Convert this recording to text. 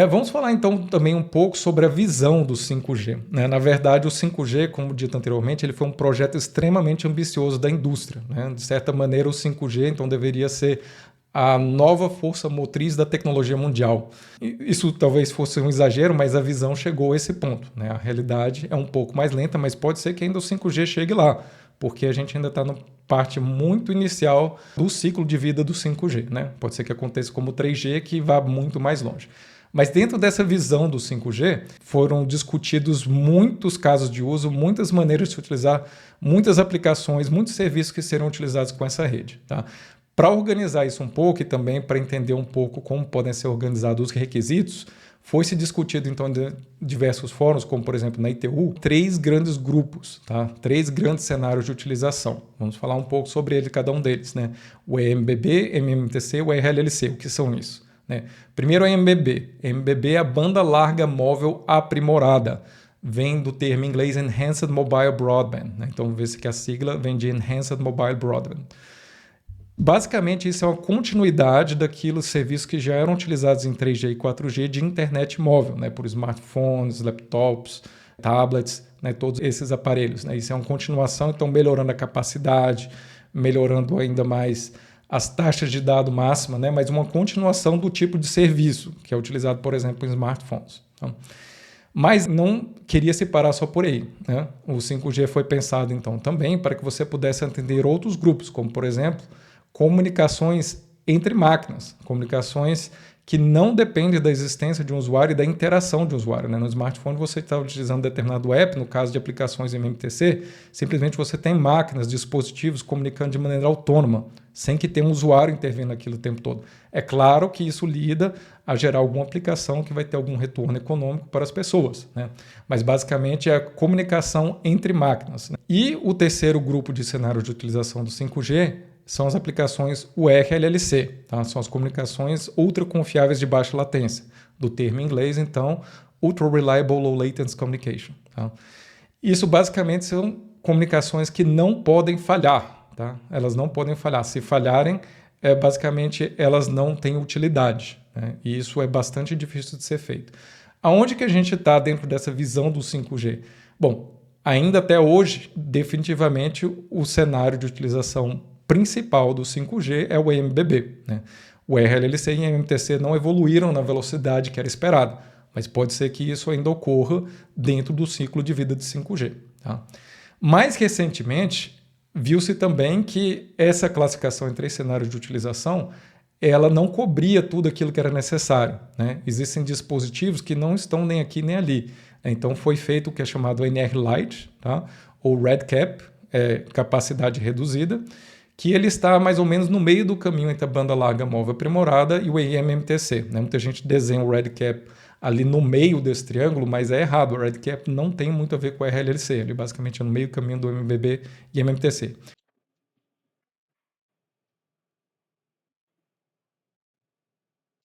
Vamos falar então também um pouco sobre a visão do 5G, né? Na verdade, o 5G, como dito anteriormente, ele foi um projeto extremamente ambicioso da indústria, né? De certa maneira, o 5G então deveria ser a nova força motriz da tecnologia mundial. Isso talvez fosse um exagero, mas a visão chegou a esse ponto, né? A realidade é um pouco mais lenta, mas pode ser que ainda o 5G chegue lá, porque a gente ainda está na parte muito inicial do ciclo de vida do 5G, né? Pode ser que aconteça como o 3G, que vá muito mais longe. Mas dentro dessa visão do 5G, foram discutidos muitos casos de uso, muitas maneiras de utilizar, muitas aplicações, muitos serviços que serão utilizados com essa rede. Tá? Para organizar isso um pouco e também para entender um pouco como podem ser organizados os requisitos, foi-se discutido então em diversos fóruns, como por exemplo na ITU, 3 grandes grupos, tá? 3 grandes cenários de utilização. Vamos falar um pouco sobre ele, cada um deles, né? O EMBB, MMTC e o RLLC. O que são isso? Né? Primeiro a MBB. MBB é a banda larga móvel aprimorada. Vem do termo em inglês Enhanced Mobile Broadband. Né? Então, vê-se que a sigla vem de Enhanced Mobile Broadband. Basicamente, isso é uma continuidade daqueles serviços que já eram utilizados em 3G e 4G de internet móvel, né? Por smartphones, laptops, tablets, né? Todos esses aparelhos. Né? Isso é uma continuação, então melhorando a capacidade, melhorando ainda mais as taxas de dado máxima, né? Mas uma continuação do tipo de serviço que é utilizado, por exemplo, em smartphones. Então, mas não queria se parar só por aí. Né? O 5G foi pensado, então, também para que você pudesse atender outros grupos, como, por exemplo, comunicações entre máquinas, comunicações que não dependem da existência de um usuário e da interação de um usuário. Né? No smartphone você está utilizando determinado app, no caso de aplicações MMTC, simplesmente você tem máquinas, dispositivos comunicando de maneira autônoma, sem que tenha um usuário intervindo naquilo o tempo todo. É claro que isso lida a gerar alguma aplicação que vai ter algum retorno econômico para as pessoas. Né? Mas basicamente é a comunicação entre máquinas. Né? E o terceiro grupo de cenários de utilização do 5G são as aplicações URLLC, tá? São as comunicações ultra confiáveis de baixa latência, do termo em inglês, então, Ultra Reliable Low Latency Communication. Tá? Isso basicamente são comunicações que não podem falhar, tá? Elas não podem falhar. Se falharem, basicamente elas não têm utilidade, né? E isso é bastante difícil de ser feito. Aonde que a gente está dentro dessa visão do 5G? Bom, ainda até hoje, definitivamente, o cenário de utilização principal do 5G é o MBB. Né? O RLLC e o MMTC não evoluíram na velocidade que era esperado, mas pode ser que isso ainda ocorra dentro do ciclo de vida de 5G. Tá? Mais recentemente, viu-se também que essa classificação em 3 cenários de utilização ela não cobria tudo aquilo que era necessário. Né? Existem dispositivos que não estão nem aqui nem ali. Então foi feito o que é chamado NR Lite, tá? Ou RedCap, capacidade reduzida, que ele está mais ou menos no meio do caminho entre a banda larga móvel aprimorada e o eMMTC. Né? Muita gente desenha o RedCap ali no meio desse triângulo, mas é errado. O RedCap não tem muito a ver com o RLLC, ele basicamente é no meio do caminho do MBB e MMTC.